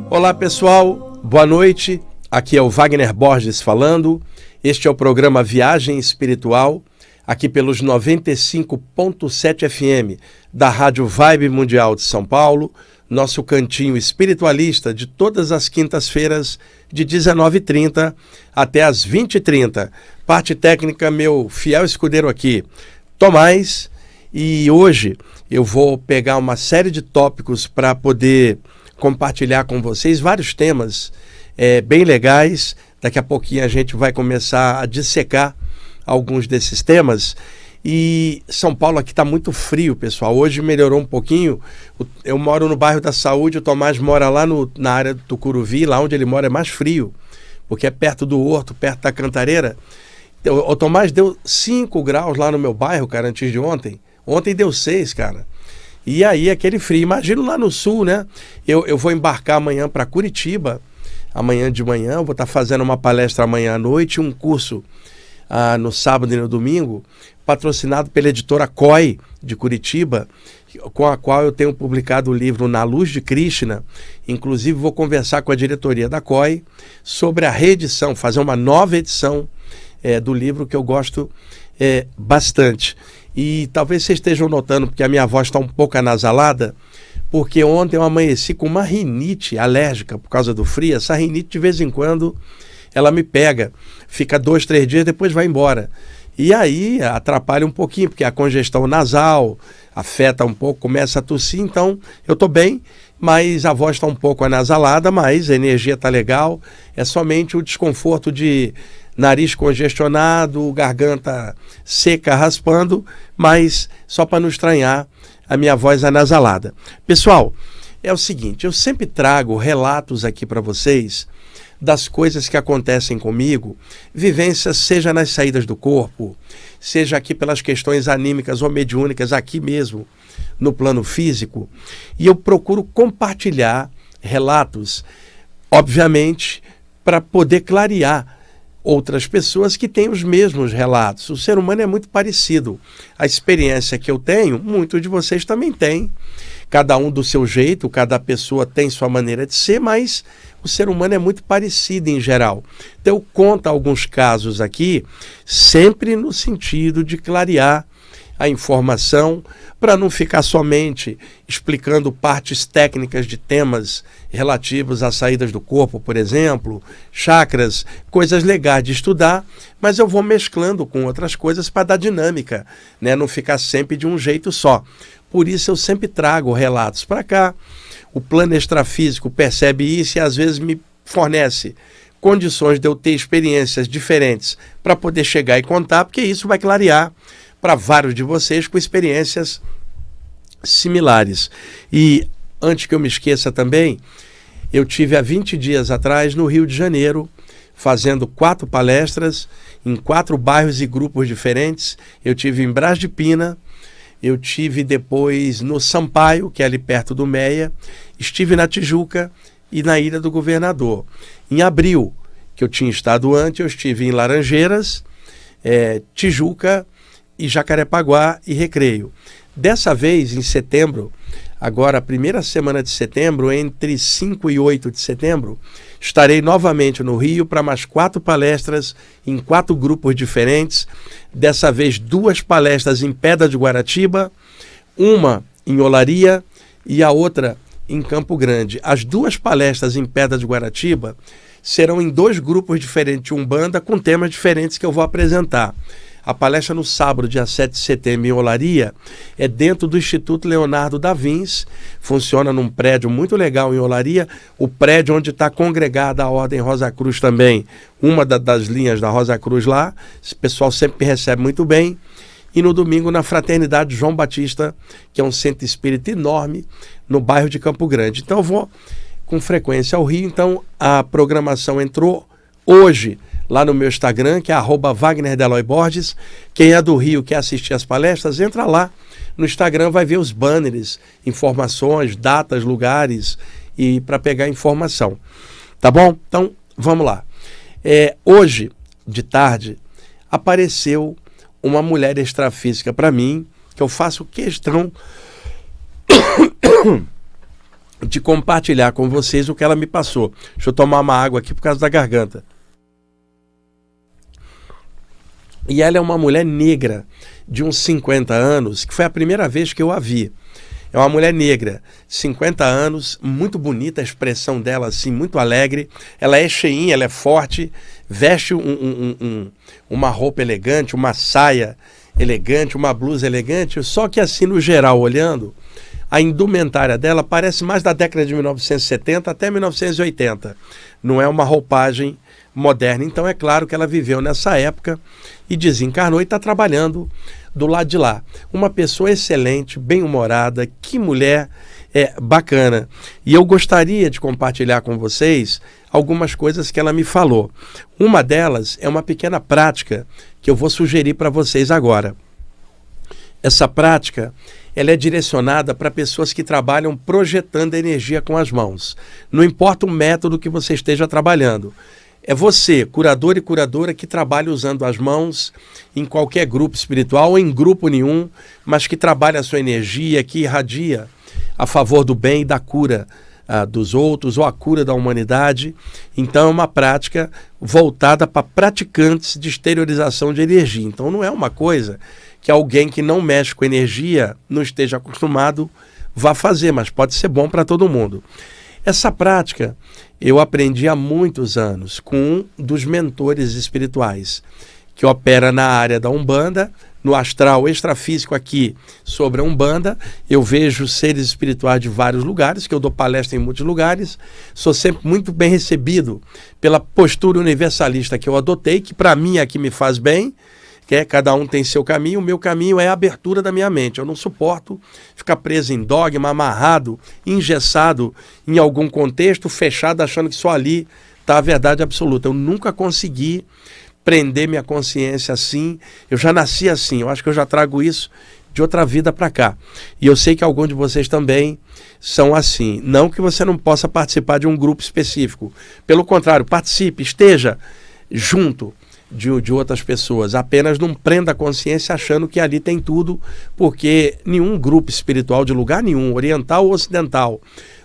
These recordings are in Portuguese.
Olá pessoal, boa noite, aqui é o Wagner Borges falando, este é o programa Viagem Espiritual, aqui pelos 95.7 FM da Rádio Vibe Mundial de São Paulo, nosso cantinho espiritualista de todas as quintas-feiras de 19h30 até as 20h30. Parte técnica, meu fiel escudeiro aqui, Tomás, e hoje eu vou pegar uma série de tópicos para poder compartilhar com vocês vários temas bem legais. Daqui a pouquinho a gente vai começar a dissecar alguns desses temas. E São Paulo aqui está muito frio, pessoal. Hoje melhorou um pouquinho. Eu moro no bairro da Saúde, o Tomás mora lá na área do Tucuruvi, lá onde ele mora é mais frio, porque é perto do Horto, perto da Cantareira. O Tomás deu 5 graus lá no meu bairro, cara, antes de ontem. Ontem deu 6, cara. E aí aquele frio. Imagino lá no sul, né? Eu vou embarcar amanhã para Curitiba, amanhã de manhã. Vou estar fazendo uma palestra amanhã à noite, um curso no sábado e no domingo, patrocinado pela editora COI de Curitiba, com a qual eu tenho publicado o livro Na Luz de Krishna. Inclusive vou conversar com a diretoria da COI sobre a reedição, fazer uma nova edição do livro, que eu gosto bastante. E talvez vocês estejam notando, porque a minha voz está um pouco anasalada, porque ontem eu amanheci com uma rinite alérgica por causa do frio. Essa rinite, de vez em quando, ela me pega. Fica 2, 3 dias, depois vai embora. E aí atrapalha um pouquinho, porque a congestão nasal afeta um pouco, começa a tossir. Então eu estou bem, mas a voz está um pouco anasalada, mas a energia está legal. É somente o desconforto de nariz congestionado, garganta seca, raspando, mas só para não estranhar a minha voz anasalada. Pessoal, é o seguinte, eu sempre trago relatos aqui para vocês das coisas que acontecem comigo, vivências, seja nas saídas do corpo, seja aqui pelas questões anímicas ou mediúnicas, aqui mesmo no plano físico, e eu procuro compartilhar relatos, obviamente, para poder clarear outras pessoas que têm os mesmos relatos. O ser humano é muito parecido. A experiência que eu tenho, muitos de vocês também têm. Cada um do seu jeito, cada pessoa tem sua maneira de ser, mas o ser humano é muito parecido em geral. Então eu conto alguns casos aqui, sempre no sentido de clarear a informação, para não ficar somente explicando partes técnicas de temas relativos às saídas do corpo, por exemplo, chakras, coisas legais de estudar, mas eu vou mesclando com outras coisas para dar dinâmica, né? Não ficar sempre de um jeito só. Por isso eu sempre trago relatos para cá. O plano extrafísico percebe isso e às vezes me fornece condições de eu ter experiências diferentes para poder chegar e contar, porque isso vai clarear para vários de vocês com experiências similares. E antes que eu me esqueça também, eu tive há 20 dias atrás no Rio de Janeiro, fazendo 4 palestras em 4 bairros e grupos diferentes. Eu tive em Brás de Pina, eu tive depois no Sampaio, que é ali perto do Meia, estive na Tijuca e na Ilha do Governador. Em abril, que eu tinha estado antes, eu estive em Laranjeiras, Tijuca e Jacarepaguá e Recreio. Dessa vez, em setembro, agora a primeira semana de setembro, entre 5 e 8 de setembro, estarei novamente no Rio para mais 4 palestras em 4 grupos diferentes. Dessa vez 2 palestras em Pedra de Guaratiba, uma em Olaria e a outra em Campo Grande. As 2 palestras em Pedra de Guaratiba serão em 2 grupos diferentes de Umbanda, com temas diferentes que eu vou apresentar. A palestra no sábado, dia 7 de setembro, em Olaria, é dentro do Instituto Leonardo da Vinci, funciona num prédio muito legal em Olaria, o prédio onde está congregada a Ordem Rosa Cruz também, uma das linhas da Rosa Cruz lá, esse pessoal sempre me recebe muito bem. E no domingo, na Fraternidade João Batista, que é um centro espírita enorme, no bairro de Campo Grande. Então eu vou com frequência ao Rio, então a programação entrou hoje, lá no meu Instagram, que é @WagnerDeloyBorges. Quem é do Rio, quer assistir as palestras, entra lá no Instagram, vai ver os banners, informações, datas, lugares, e para pegar informação. Tá bom? Então, vamos lá. Hoje, de tarde, apareceu uma mulher extrafísica para mim, que eu faço questão de compartilhar com vocês o que ela me passou. Deixa eu tomar uma água aqui por causa da garganta. E ela é uma mulher negra de uns 50 anos, que foi a primeira vez que eu a vi. É uma mulher negra, 50 anos, muito bonita, a expressão dela assim, muito alegre. Ela é cheinha, ela é forte, veste uma roupa elegante, uma saia elegante, uma blusa elegante. Só que assim, no geral, olhando, a indumentária dela parece mais da década de 1970 até 1980. Não é uma roupagem moderna. Então é claro que ela viveu nessa época e desencarnou e está trabalhando do lado de lá. Uma pessoa excelente, bem-humorada, que mulher bacana. E eu gostaria de compartilhar com vocês algumas coisas que ela me falou. Uma delas é uma pequena prática que eu vou sugerir para vocês agora. Essa prática, ela é direcionada para pessoas que trabalham projetando energia com as mãos. Não importa o método que você esteja trabalhando. É você, curador e curadora, que trabalha usando as mãos em qualquer grupo espiritual ou em grupo nenhum, mas que trabalha a sua energia, que irradia a favor do bem e da cura dos outros ou a cura da humanidade. Então é uma prática voltada para praticantes de exteriorização de energia. Então não é uma coisa que alguém que não mexe com energia, não esteja acostumado, vá fazer, mas pode ser bom para todo mundo. Essa prática eu aprendi há muitos anos com um dos mentores espirituais, que opera na área da Umbanda, no astral extrafísico aqui sobre a Umbanda. Eu vejo seres espirituais de vários lugares, que eu dou palestra em muitos lugares, sou sempre muito bem recebido pela postura universalista que eu adotei, que para mim é a que me faz bem, que cada um tem seu caminho. O meu caminho é a abertura da minha mente. Eu não suporto ficar preso em dogma, amarrado, engessado em algum contexto, fechado, achando que só ali está a verdade absoluta. Eu nunca consegui prender minha consciência assim. Eu já nasci assim. Eu acho que eu já trago isso de outra vida para cá. E eu sei que alguns de vocês também são assim. Não que você não possa participar de um grupo específico. Pelo contrário, participe, esteja junto de outras pessoas. Apenas não prenda a consciência achando que ali tem tudo, porque nenhum grupo espiritual de lugar nenhum, oriental ou ocidental,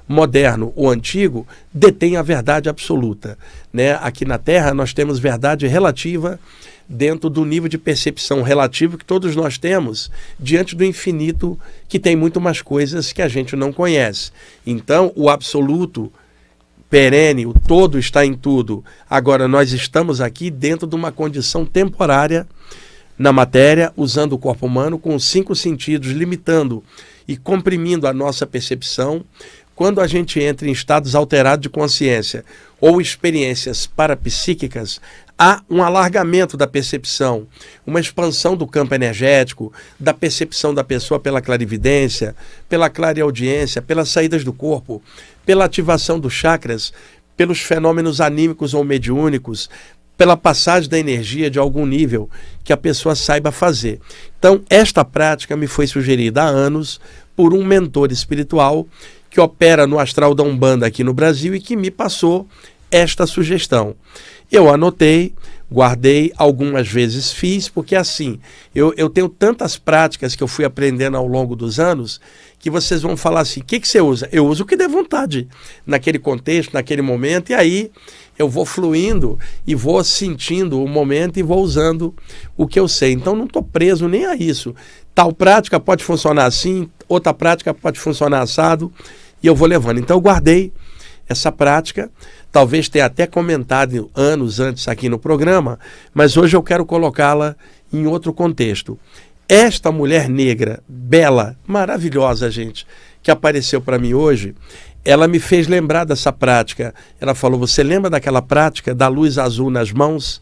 moderno ou antigo, detém a verdade absoluta, né? Aqui na Terra nós temos verdade relativa dentro do nível de percepção relativo que todos nós temos diante do infinito, que tem muito mais coisas que a gente não conhece. Então o absoluto perene, o todo está em tudo. Agora, nós estamos aqui dentro de uma condição temporária na matéria, usando o corpo humano com os 5 sentidos, limitando e comprimindo a nossa percepção. Quando a gente entra em estados alterados de consciência ou experiências parapsíquicas, há um alargamento da percepção, uma expansão do campo energético, da percepção da pessoa pela clarividência, pela clareaudiência, pelas saídas do corpo, pela ativação dos chakras, pelos fenômenos anímicos ou mediúnicos, pela passagem da energia de algum nível que a pessoa saiba fazer. Então, esta prática me foi sugerida há anos por um mentor espiritual que opera no astral da Umbanda aqui no Brasil e que me passou esta sugestão. Eu anotei, guardei, algumas vezes fiz, porque assim, eu tenho tantas práticas que eu fui aprendendo ao longo dos anos, que vocês vão falar assim, o que você usa? Eu uso o que der vontade, naquele contexto, naquele momento, e aí eu vou fluindo e vou sentindo o momento e vou usando o que eu sei. Então não estou preso nem a isso. Tal prática pode funcionar assim, outra prática pode funcionar assado, e eu vou levando. Então eu guardei essa prática, talvez tenha até comentado anos antes aqui no programa, mas hoje eu quero colocá-la em outro contexto. Esta mulher negra, bela, maravilhosa, gente, que apareceu para mim hoje, ela me fez lembrar dessa prática. Ela falou, você lembra daquela prática da luz azul nas mãos?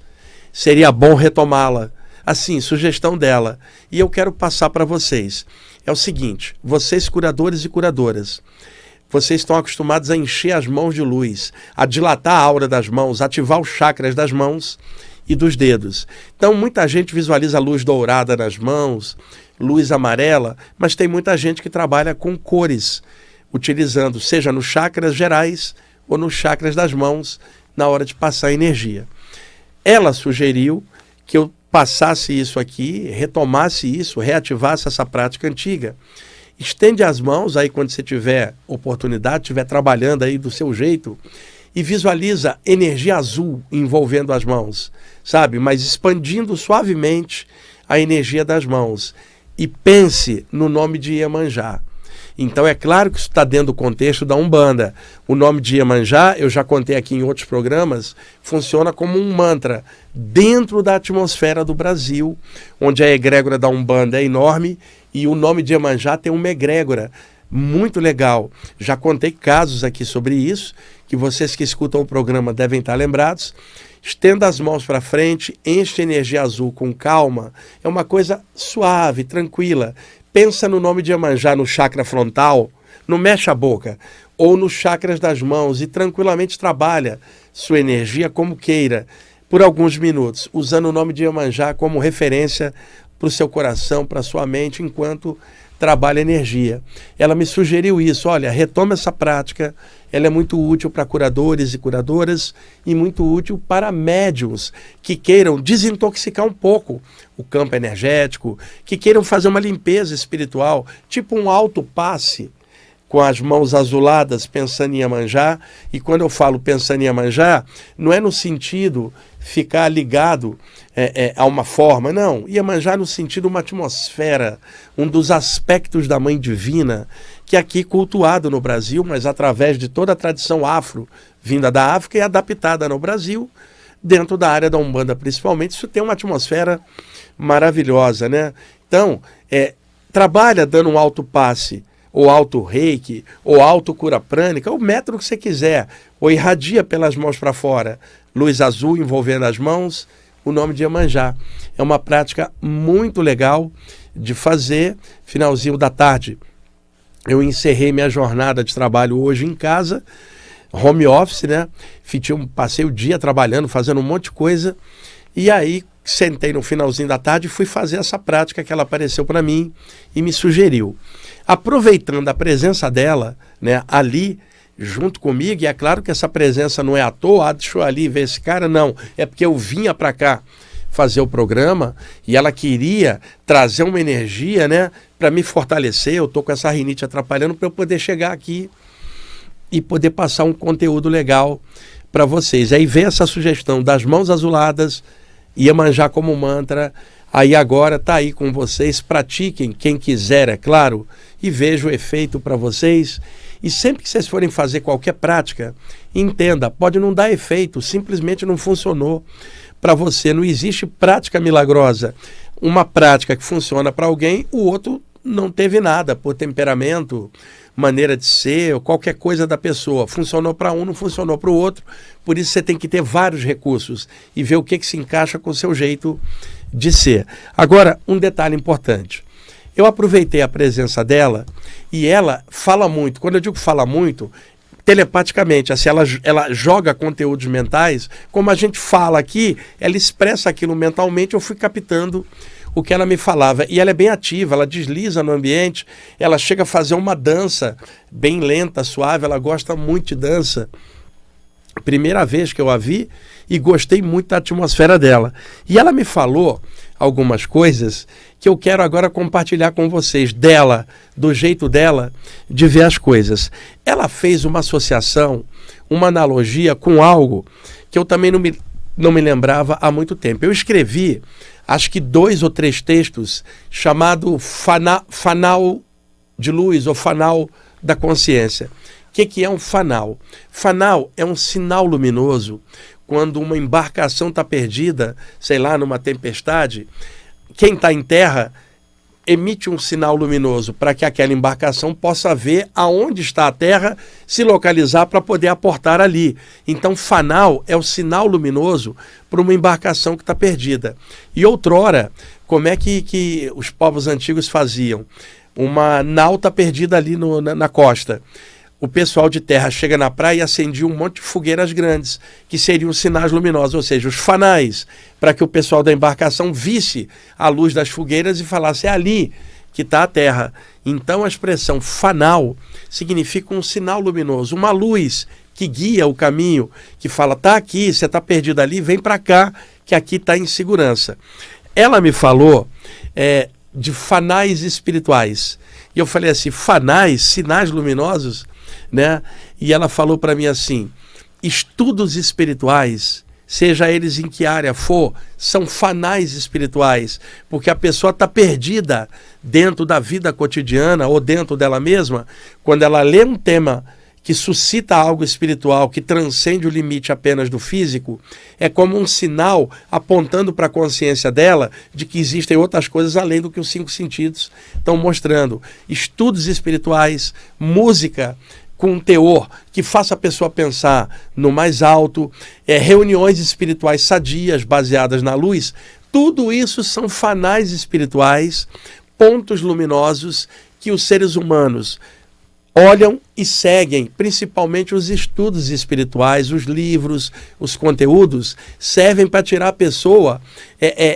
Seria bom retomá-la. Assim, sugestão dela. E eu quero passar para vocês. É o seguinte, vocês curadores e curadoras, vocês estão acostumados a encher as mãos de luz, a dilatar a aura das mãos, ativar os chakras das mãos e dos dedos. Então, muita gente visualiza a luz dourada nas mãos, luz amarela, mas tem muita gente que trabalha com cores, utilizando, seja nos chakras gerais ou nos chakras das mãos, na hora de passar energia. Ela sugeriu que eu passasse isso aqui, retomasse isso, reativasse essa prática antiga. Estende as mãos aí quando você tiver oportunidade, estiver trabalhando aí do seu jeito, e visualiza energia azul envolvendo as mãos, sabe? Mas expandindo suavemente a energia das mãos. E pense no nome de Iemanjá. Então é claro que isso está dentro do contexto da Umbanda. O nome de Iemanjá, eu já contei aqui em outros programas, funciona como um mantra dentro da atmosfera do Brasil, onde a egrégora da Umbanda é enorme e o nome de Iemanjá tem uma egrégora muito legal. Já contei casos aqui sobre isso, que vocês que escutam o programa devem estar lembrados. Estenda as mãos para frente, enche energia azul com calma. É uma coisa suave, tranquila. Pensa no nome de Iemanjá no chakra frontal, não mexe a boca, ou nos chakras das mãos e tranquilamente trabalha sua energia como queira, por alguns minutos, usando o nome de Iemanjá como referência para o seu coração, para a sua mente, enquanto trabalha energia. Ela me sugeriu isso, olha, retoma essa prática, ela é muito útil para curadores e curadoras e muito útil para médiuns que queiram desintoxicar um pouco o campo energético, que queiram fazer uma limpeza espiritual, tipo um autopasse com as mãos azuladas pensando em Iemanjá. E quando eu falo pensando em Iemanjá, não é no sentido ficar ligado a uma forma, não. Iemanjá no sentido uma atmosfera, um dos aspectos da Mãe Divina, que é aqui cultuado no Brasil, mas através de toda a tradição afro, vinda da África e adaptada no Brasil, dentro da área da Umbanda principalmente, isso tem uma atmosfera maravilhosa, né? Então, trabalha dando um autopasse, ou auto-reiki, ou auto-cura prânica, o método que você quiser, ou irradia pelas mãos para fora, luz azul envolvendo as mãos, o nome de Iemanjá. É uma prática muito legal de fazer. Finalzinho da tarde, eu encerrei minha jornada de trabalho hoje em casa, home office, né? Passei o dia trabalhando, fazendo um monte de coisa, e aí sentei no finalzinho da tarde e fui fazer essa prática que ela apareceu para mim e me sugeriu. Aproveitando a presença dela, né, ali, junto comigo, e é claro que essa presença não é à toa, deixa eu ali ver esse cara, não, é porque eu vinha para cá fazer o programa e ela queria trazer uma energia, né, para me fortalecer. Eu tô com essa rinite atrapalhando para eu poder chegar aqui e poder passar um conteúdo legal para vocês. Aí vem essa sugestão das mãos azuladas, Iemanjá como mantra. Aí agora está aí com vocês, pratiquem, quem quiser, é claro, e veja o efeito para vocês. E sempre que vocês forem fazer qualquer prática, entenda, pode não dar efeito, simplesmente não funcionou para você. Não existe prática milagrosa. Uma prática que funciona para alguém, o outro não teve nada, por temperamento, maneira de ser, ou qualquer coisa da pessoa. Funcionou para um, não funcionou para o outro. Por isso você tem que ter vários recursos e ver o que se encaixa com o seu jeito de ser. Agora, um detalhe importante. Eu aproveitei a presença dela e ela fala muito. Quando eu digo fala muito, telepaticamente, assim, ela joga conteúdos mentais, como a gente fala aqui, ela expressa aquilo mentalmente, eu fui captando o que ela me falava. E ela é bem ativa, ela desliza no ambiente, ela chega a fazer uma dança bem lenta, suave, ela gosta muito de dança. Primeira vez que eu a vi e gostei muito da atmosfera dela. E ela me falou algumas coisas que eu quero agora compartilhar com vocês, dela, do jeito dela de ver as coisas. Ela fez uma associação, uma analogia com algo que eu também não me lembrava há muito tempo. Eu escrevi, acho que 2 ou 3 textos, chamado Fanal de Luz ou Fanal da Consciência. O que é um fanal? Fanal é um sinal luminoso. Quando uma embarcação está perdida, sei lá, numa tempestade, quem está em terra emite um sinal luminoso para que aquela embarcação possa ver aonde está a terra, se localizar para poder aportar ali. Então, fanal é o sinal luminoso para uma embarcação que está perdida. E outrora, como é que os povos antigos faziam? Uma nau está perdida ali na costa. O pessoal de terra chega na praia e acendia um monte de fogueiras grandes, que seriam sinais luminosos, ou seja, os fanais, para que o pessoal da embarcação visse a luz das fogueiras e falasse, é ali que está a terra. Então a expressão fanal significa um sinal luminoso, uma luz que guia o caminho, que fala, está aqui, você está perdido ali, vem para cá, que aqui está em segurança. Ela me falou de fanais espirituais. E eu falei assim, fanais, sinais luminosos, né? E ela falou para mim assim, estudos espirituais, seja eles em que área for, são fanais espirituais, porque a pessoa está perdida dentro da vida cotidiana ou dentro dela mesma. Quando ela lê um tema que suscita algo espiritual, que transcende o limite apenas do físico, é como um sinal apontando para a consciência dela de que existem outras coisas além do que os 5 sentidos estão mostrando. Estudos espirituais, música com um teor que faça a pessoa pensar no mais alto, reuniões espirituais sadias baseadas na luz, tudo isso são fanais espirituais, pontos luminosos que os seres humanos olham e seguem, principalmente os estudos espirituais, os livros, os conteúdos, servem para tirar a pessoa,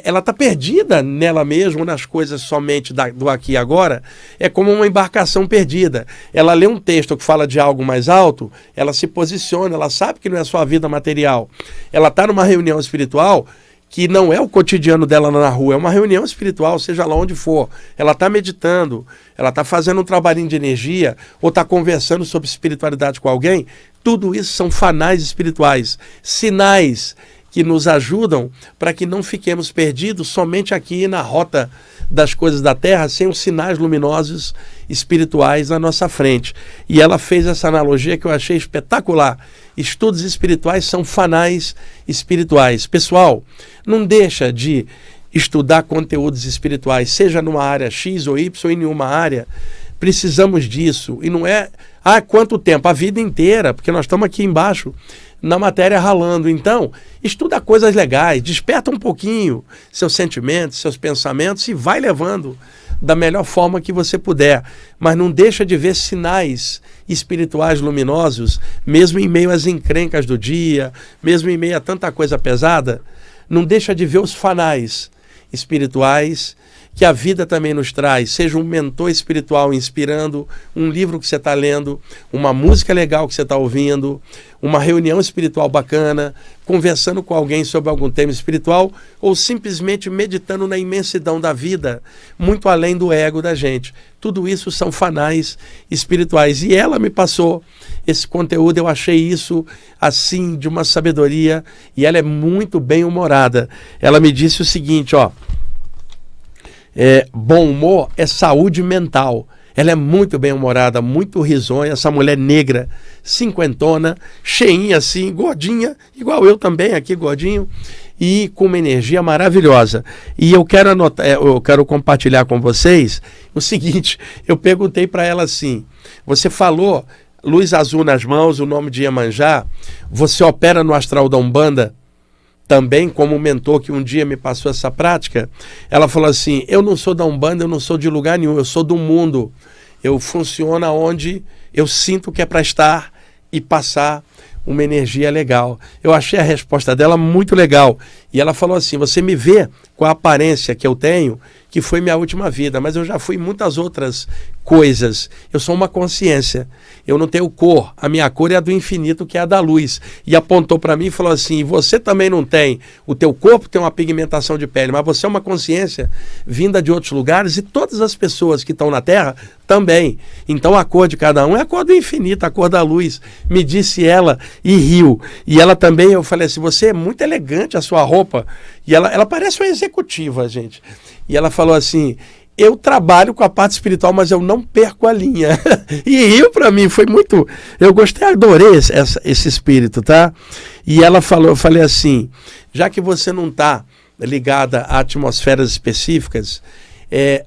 ela está perdida nela mesma, nas coisas somente do aqui e agora, é como uma embarcação perdida. Ela lê um texto que fala de algo mais alto, ela se posiciona, ela sabe que não é só a vida material. Ela está numa reunião espiritual, que não é o cotidiano dela na rua, é uma reunião espiritual, seja lá onde for. Ela está meditando, ela está fazendo um trabalhinho de energia, ou está conversando sobre espiritualidade com alguém. Tudo isso são fanais espirituais, sinais que nos ajudam para que não fiquemos perdidos somente aqui na rota das coisas da Terra, sem os sinais luminosos espirituais à nossa frente. E ela fez essa analogia que eu achei espetacular. Estudos espirituais são fanais espirituais. Pessoal, não deixa de estudar conteúdos espirituais, seja numa área X ou Y ou em nenhuma área. Precisamos disso. E não é, quanto tempo? A vida inteira, porque nós estamos aqui embaixo na matéria ralando. Então, estuda coisas legais, desperta um pouquinho seus sentimentos, seus pensamentos e vai levando da melhor forma que você puder. Mas não deixa de ver sinais espirituais luminosos, mesmo em meio às encrencas do dia, mesmo em meio a tanta coisa pesada. Não deixa de ver os fanais espirituais que a vida também nos traz, seja um mentor espiritual inspirando, um livro que você está lendo, uma música legal que você está ouvindo, uma reunião espiritual bacana, conversando com alguém sobre algum tema espiritual ou simplesmente meditando na imensidão da vida, muito além do ego da gente. Tudo isso são fanais espirituais. E ela me passou esse conteúdo, eu achei isso assim de uma sabedoria, e ela é muito bem-humorada. Ela me disse o seguinte, bom humor é saúde mental. Ela é muito bem-humorada, muito risonha, essa mulher negra, cinquentona, cheinha assim, gordinha, igual eu também aqui, gordinho, e com uma energia maravilhosa. E eu quero compartilhar com vocês o seguinte, eu perguntei para ela assim, você falou luz azul nas mãos, o nome de Iemanjá, você opera no astral da Umbanda? Também como mentor que um dia me passou essa prática, ela falou assim, eu não sou da Umbanda, eu não sou de lugar nenhum, eu sou do mundo. Eu funciono onde eu sinto que é para estar e passar uma energia legal. Eu achei a resposta dela muito legal. E ela falou assim, você me vê com a aparência que eu tenho, que foi minha última vida, mas eu já fui muitas outras coisas. Eu sou uma consciência. Eu não tenho cor. A minha cor é a do infinito, que é a da luz. E apontou para mim e falou assim, você também não tem. O teu corpo tem uma pigmentação de pele, mas você é uma consciência vinda de outros lugares e todas as pessoas que estão na Terra também. Então a cor de cada um é a cor do infinito, a cor da luz. Me disse ela e riu. E ela também, eu falei assim, você é muito elegante a sua roupa. E ela parece uma executiva, gente. E ela falou assim, eu trabalho com a parte espiritual, mas eu não perco a linha. E riu para mim, foi muito... Eu gostei, adorei esse espírito, tá? E ela falou, eu falei assim, já que você não está ligada a atmosferas específicas,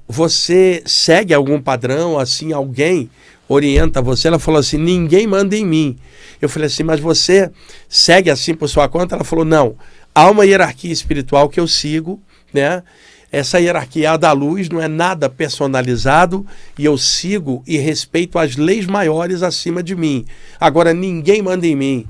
você segue algum padrão, assim, alguém orienta você? Ela falou assim, ninguém manda em mim. Eu falei assim, mas você segue assim por sua conta? Ela falou, não, há uma hierarquia espiritual que eu sigo, né? Essa hierarquia da luz não é nada personalizado e eu sigo e respeito as leis maiores acima de mim. Agora, ninguém manda em mim.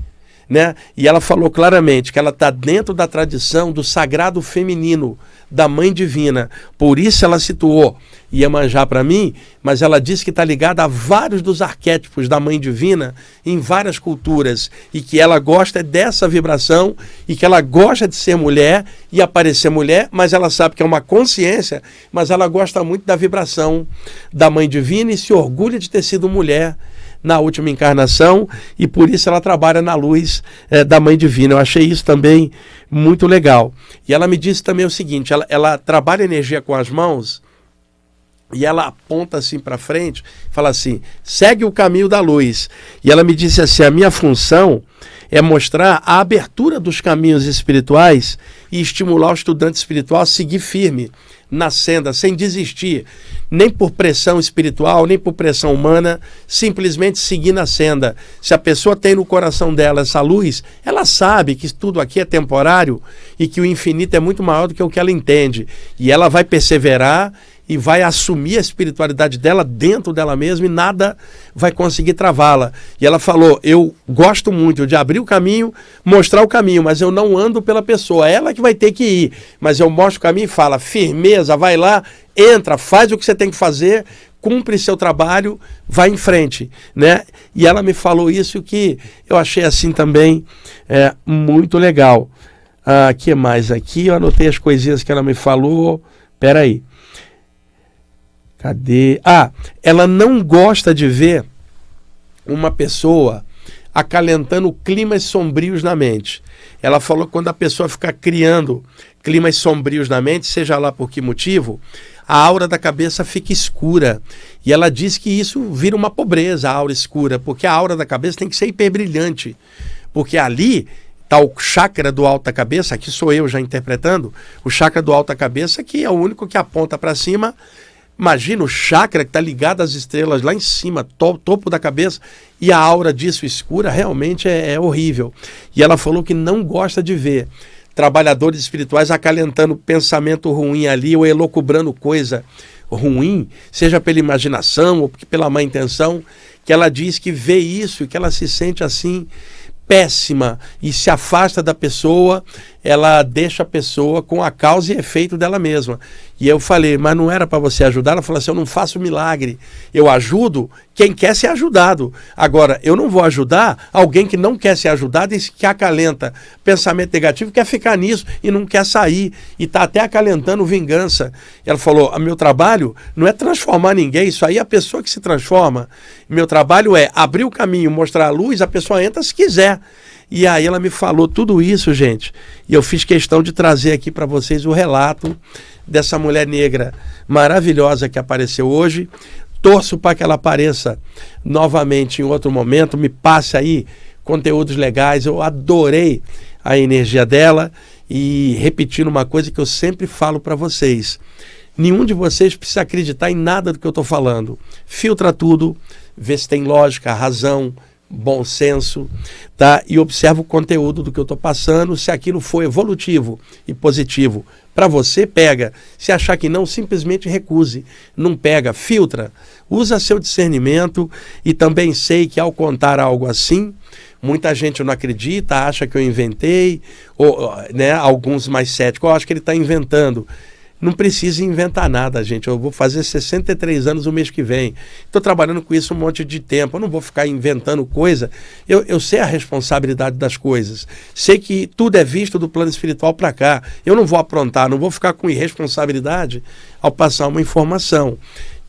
né? E ela falou claramente que ela está dentro da tradição do sagrado feminino, da Mãe Divina. Por isso ela situou Iemanjá para mim, mas ela disse que está ligada a vários dos arquétipos da Mãe Divina em várias culturas, e que ela gosta dessa vibração, e que ela gosta de ser mulher e aparecer mulher, mas ela sabe que é uma consciência, mas ela gosta muito da vibração da Mãe Divina e se orgulha de ter sido mulher na última encarnação, e por isso ela trabalha na luz da Mãe Divina. Eu achei isso também muito legal. E ela me disse também o seguinte, ela trabalha energia com as mãos, e ela aponta assim para frente, fala assim, segue o caminho da luz. E ela me disse assim, a minha função é mostrar a abertura dos caminhos espirituais e estimular o estudante espiritual a seguir firme na senda, sem desistir, nem por pressão espiritual, nem por pressão humana, simplesmente seguir na senda. Se a pessoa tem no coração dela essa luz, ela sabe que tudo aqui é temporário e que o infinito é muito maior do que o que ela entende. E ela vai perseverar e vai assumir a espiritualidade dela dentro dela mesma, e nada vai conseguir travá-la. E ela falou, eu gosto muito de abrir o caminho, mostrar o caminho, mas eu não ando pela pessoa, ela que vai ter que ir. Mas eu mostro o caminho e falo, firmeza, vai lá, entra, faz o que você tem que fazer, cumpre seu trabalho, vai em frente, né? E ela me falou isso que eu achei assim também muito legal. Que mais aqui? Eu anotei as coisinhas que ela me falou. Peraí. Cadê? Ela não gosta de ver uma pessoa acalentando climas sombrios na mente. Ela falou que quando a pessoa fica criando climas sombrios na mente, seja lá por que motivo, a aura da cabeça fica escura. E ela diz que isso vira uma pobreza, a aura escura, porque a aura da cabeça tem que ser hiperbrilhante. Porque ali está o chakra do alto da cabeça, aqui sou eu já interpretando, o chakra do alto da cabeça, que é o único que aponta para cima. Imagina o chakra que está ligado às estrelas lá em cima, topo da cabeça, e a aura disso escura realmente é horrível. E ela falou que não gosta de ver trabalhadores espirituais acalentando pensamento ruim ali, ou elocubrando coisa ruim, seja pela imaginação ou pela má intenção, que ela diz que vê isso e que ela se sente assim péssima e se afasta da pessoa, ela deixa a pessoa com a causa e efeito dela mesma. E eu falei, mas não era para você ajudar? Ela falou assim, eu não faço milagre, eu ajudo quem quer ser ajudado. Agora, eu não vou ajudar alguém que não quer ser ajudado e que acalenta pensamento negativo, quer ficar nisso e não quer sair, e está até acalentando vingança. Ela falou, meu trabalho não é transformar ninguém, isso aí é a pessoa que se transforma. Meu trabalho é abrir o caminho, mostrar a luz, a pessoa entra se quiser. E aí ela me falou tudo isso, gente, e eu fiz questão de trazer aqui para vocês o relato dessa mulher negra maravilhosa que apareceu hoje. Torço para que ela apareça novamente em outro momento, me passe aí conteúdos legais. Eu adorei a energia dela, e repetindo uma coisa que eu sempre falo para vocês, nenhum de vocês precisa acreditar em nada do que eu estou falando. Filtra tudo, vê se tem lógica, razão, bom senso, tá? E observa o conteúdo do que eu estou passando. Se aquilo for evolutivo e positivo para você, pega. Se achar que não, simplesmente recuse. Não pega, filtra. Usa seu discernimento. E também sei que ao contar algo assim, muita gente não acredita, acha que eu inventei, ou, né, alguns mais céticos, eu acho que ele está inventando. Não precisa inventar nada, gente. Eu vou fazer 63 anos o mês que vem. Estou trabalhando com isso um monte de tempo. Eu não vou ficar inventando coisa. Eu sei a responsabilidade das coisas. Sei que tudo é visto do plano espiritual para cá. Eu não vou aprontar, não vou ficar com irresponsabilidade ao passar uma informação.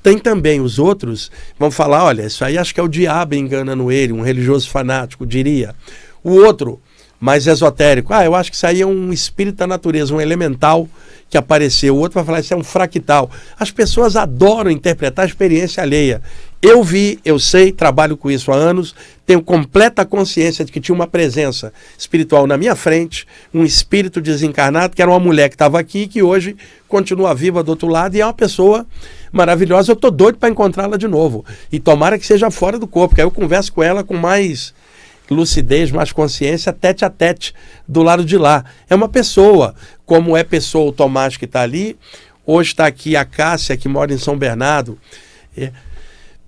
Tem também os outros, vão falar, olha, isso aí acho que é o diabo enganando ele, um religioso fanático, diria. O outro, mais esotérico, eu acho que isso aí é um espírito da natureza, um elemental que apareceu. O outro vai falar, isso é um fractal. As pessoas adoram interpretar a experiência alheia. Eu vi, eu sei, trabalho com isso há anos, tenho completa consciência de que tinha uma presença espiritual na minha frente, um espírito desencarnado, que era uma mulher que estava aqui, que hoje continua viva do outro lado, e é uma pessoa maravilhosa. Eu estou doido para encontrá-la de novo. E tomara que seja fora do corpo, que aí eu converso com ela com mais lucidez, mais consciência, tete a tete, do lado de lá. É uma pessoa, como é pessoa o Tomás que está ali. Hoje está aqui a Cássia, que mora em São Bernardo.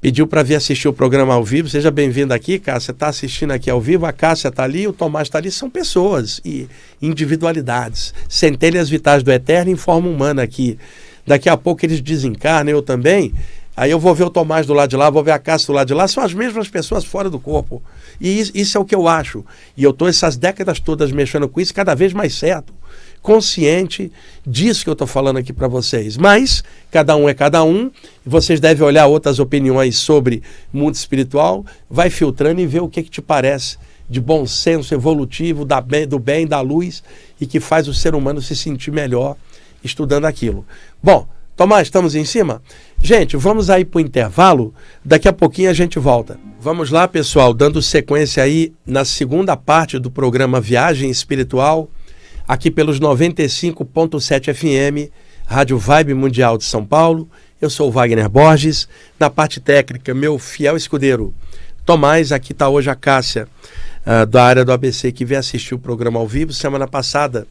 pediu para vir assistir o programa ao vivo. Seja bem-vindo aqui, Cássia. Está assistindo aqui ao vivo. A Cássia está ali, o Tomás está ali. São pessoas e individualidades. Centelhas vitais do Eterno em forma humana aqui. Daqui a pouco eles desencarnam, eu também. Aí eu vou ver o Tomás do lado de lá, vou ver a Cássia do lado de lá. São as mesmas pessoas fora do corpo. E isso é o que eu acho. E eu estou essas décadas todas mexendo com isso, cada vez mais certo. Consciente disso que eu estou falando aqui para vocês. Mas cada um é cada um. Vocês devem olhar outras opiniões sobre mundo espiritual, vai filtrando e ver o que te parece de bom senso evolutivo, do bem, da luz, e que faz o ser humano se sentir melhor estudando aquilo. Bom, Tomás, estamos em cima? Gente, vamos aí para o intervalo. Daqui a pouquinho a gente volta. Vamos lá, pessoal, dando sequência aí na segunda parte do programa Viagem Espiritual, aqui pelos 95.7 FM, Rádio Vibe Mundial de São Paulo. Eu sou o Wagner Borges. Na parte técnica, meu fiel escudeiro Tomás. Aqui está hoje a Cássia, da área do ABC, que veio assistir o programa ao vivo. Semana passada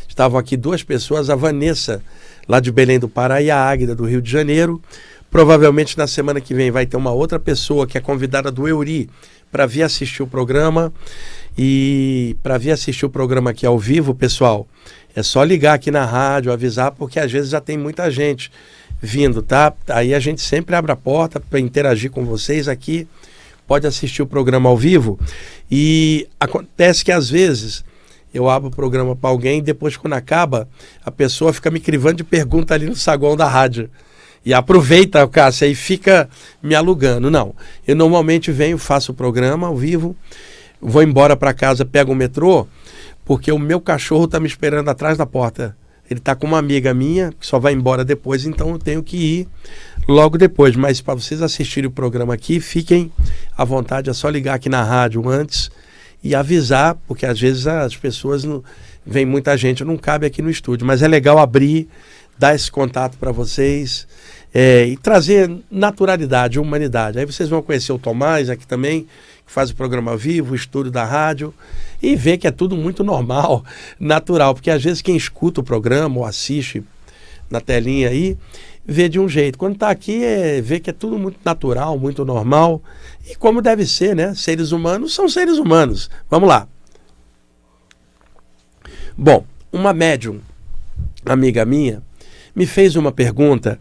estavam aqui duas pessoas, a Vanessa, lá de Belém do Pará, e a Águida, do Rio de Janeiro. Provavelmente na semana que vem vai ter uma outra pessoa que é convidada do Euri para vir assistir o programa. E para vir assistir o programa aqui ao vivo, pessoal, é só ligar aqui na rádio, avisar, porque às vezes já tem muita gente vindo, tá? Aí a gente sempre abre a porta para interagir com vocês aqui, pode assistir o programa ao vivo. E acontece que às vezes eu abro o programa para alguém e depois, quando acaba, a pessoa fica me crivando de pergunta ali no saguão da rádio. E aproveita, Cássia, e fica me alugando. Não, eu normalmente venho, faço o programa ao vivo, vou embora para casa, pego o metrô, porque o meu cachorro está me esperando atrás da porta. Ele está com uma amiga minha, que só vai embora depois, então eu tenho que ir logo depois. Mas para vocês assistirem o programa aqui, fiquem à vontade, é só ligar aqui na rádio antes e avisar, porque às vezes as pessoas, vem muita gente, não cabe aqui no estúdio. Mas é legal abrir, dar esse contato para vocês e trazer naturalidade, humanidade. Aí vocês vão conhecer o Tomás aqui também, que faz o programa ao vivo, o estúdio da rádio, e ver que é tudo muito normal, natural, porque às vezes quem escuta o programa ou assiste na telinha aí, vê de um jeito. Quando está aqui, vê que é tudo muito natural, muito normal, e como deve ser, né? Seres humanos são seres humanos. Vamos lá. Bom, uma médium, amiga minha, me fez uma pergunta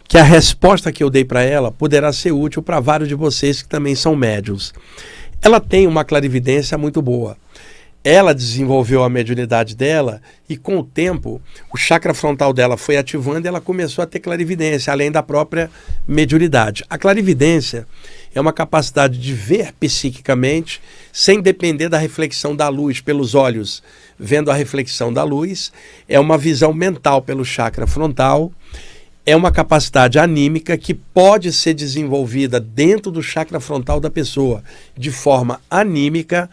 que a resposta que eu dei para ela poderá ser útil para vários de vocês que também são médiuns. Ela tem uma clarividência muito boa. Ela desenvolveu a mediunidade dela e, com o tempo, o chakra frontal dela foi ativando e ela começou a ter clarividência, além da própria mediunidade. A clarividência é uma capacidade de ver psiquicamente, sem depender da reflexão da luz pelos olhos, vendo a reflexão da luz. É uma visão mental pelo chakra frontal. É uma capacidade anímica que pode ser desenvolvida dentro do chakra frontal da pessoa, de forma anímica.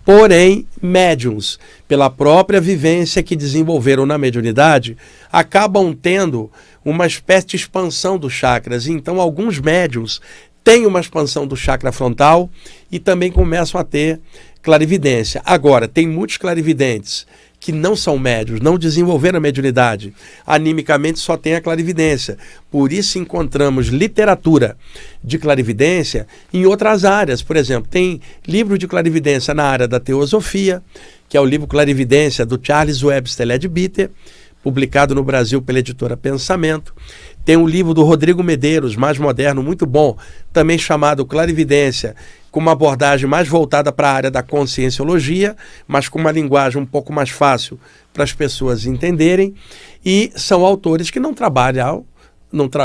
Porém, médiums, pela própria vivência que desenvolveram na mediunidade, acabam tendo uma espécie de expansão dos chakras. Então, alguns médiums têm uma expansão do chakra frontal e também começam a ter clarividência. Agora, tem muitos clarividentes que não são médios, não desenvolveram a mediunidade. Animicamente só tem a clarividência. Por isso encontramos literatura de clarividência em outras áreas. Por exemplo, tem livro de clarividência na área da teosofia, que é o livro Clarividência, do Charles Webster Leadbeater, publicado no Brasil pela editora Pensamento. Tem um livro do Rodrigo Medeiros, mais moderno, muito bom, também chamado Clarividência, com uma abordagem mais voltada para a área da conscienciologia, mas com uma linguagem um pouco mais fácil para as pessoas entenderem. E são autores que não trabalham,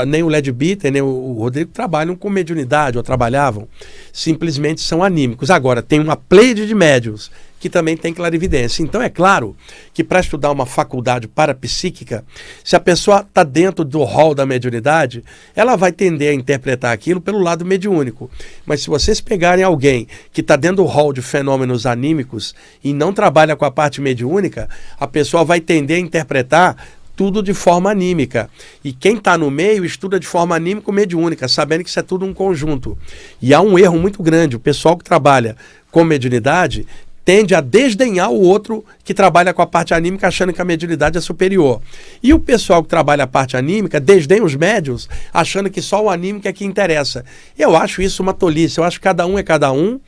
nem o Leadbeater, nem o Rodrigo trabalham com mediunidade, ou trabalhavam, simplesmente são anímicos. Agora, tem uma pleiade de médiuns que também tem clarividência. Então, é claro que para estudar uma faculdade parapsíquica, se a pessoa está dentro do rol da mediunidade, ela vai tender a interpretar aquilo pelo lado mediúnico. Mas se vocês pegarem alguém que está dentro do rol de fenômenos anímicos e não trabalha com a parte mediúnica, a pessoa vai tender a interpretar tudo de forma anímica. E quem está no meio estuda de forma anímico-mediúnica, sabendo que isso é tudo um conjunto. E há um erro muito grande. O pessoal que trabalha com mediunidade tende a desdenhar o outro que trabalha com a parte anímica, achando que a mediunidade é superior. E o pessoal que trabalha a parte anímica desdenha os médiuns, achando que só o anímico é que interessa. Eu acho isso uma tolice. Eu acho que cada um é cada um,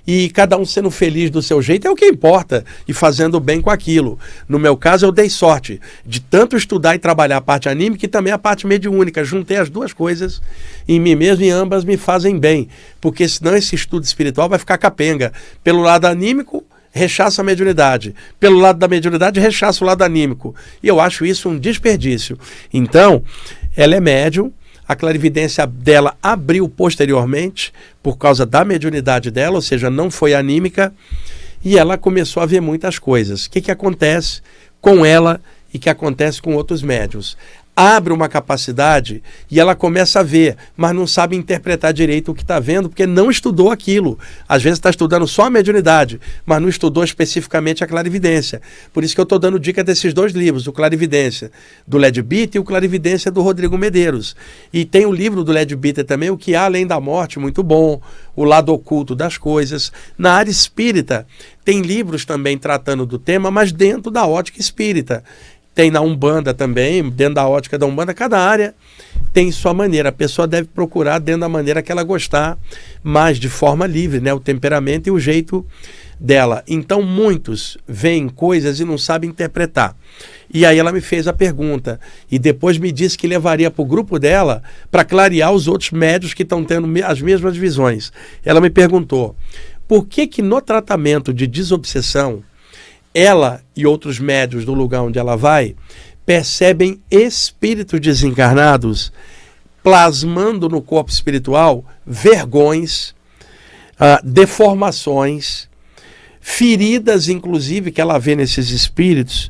e cada um sendo feliz do seu jeito é o que importa, e fazendo bem com aquilo. No meu caso, eu dei sorte de tanto estudar e trabalhar a parte anímica e também a parte mediúnica. Juntei as duas coisas em mim mesmo, e ambas me fazem bem, porque senão esse estudo espiritual vai ficar capenga. Pelo lado anímico, rechaça a mediunidade. Pelo lado da mediunidade, rechaça o lado anímico. E eu acho isso um desperdício. Então, ela é médium. A clarividência dela abriu posteriormente por causa da mediunidade dela, ou seja, não foi anímica, e ela começou a ver muitas coisas. O que acontece com ela e que acontece com outros médiuns? Abre uma capacidade e ela começa a ver, mas não sabe interpretar direito o que está vendo, porque não estudou aquilo. Às vezes está estudando só a mediunidade, mas não estudou especificamente a clarividência. Por isso que eu estou dando dica desses dois livros, o Clarividência do Led Bitter e o Clarividência do Rodrigo Medeiros. E tem o livro do Led Bitter também, O que há além da morte, muito bom, O lado oculto das coisas. Na área espírita, tem livros também tratando do tema, mas dentro da ótica espírita. Tem na Umbanda também, dentro da ótica da Umbanda, cada área tem sua maneira. A pessoa deve procurar dentro da maneira que ela gostar, mas de forma livre, né? O temperamento e o jeito dela. Então muitos veem coisas e não sabem interpretar. E aí ela me fez a pergunta, e depois me disse que levaria para o grupo dela para clarear os outros médios que estão tendo as mesmas visões. Ela me perguntou, por que no tratamento de desobsessão, ela e outros médios do lugar onde ela vai percebem espíritos desencarnados plasmando no corpo espiritual vergões, deformações, feridas, inclusive, que ela vê nesses espíritos,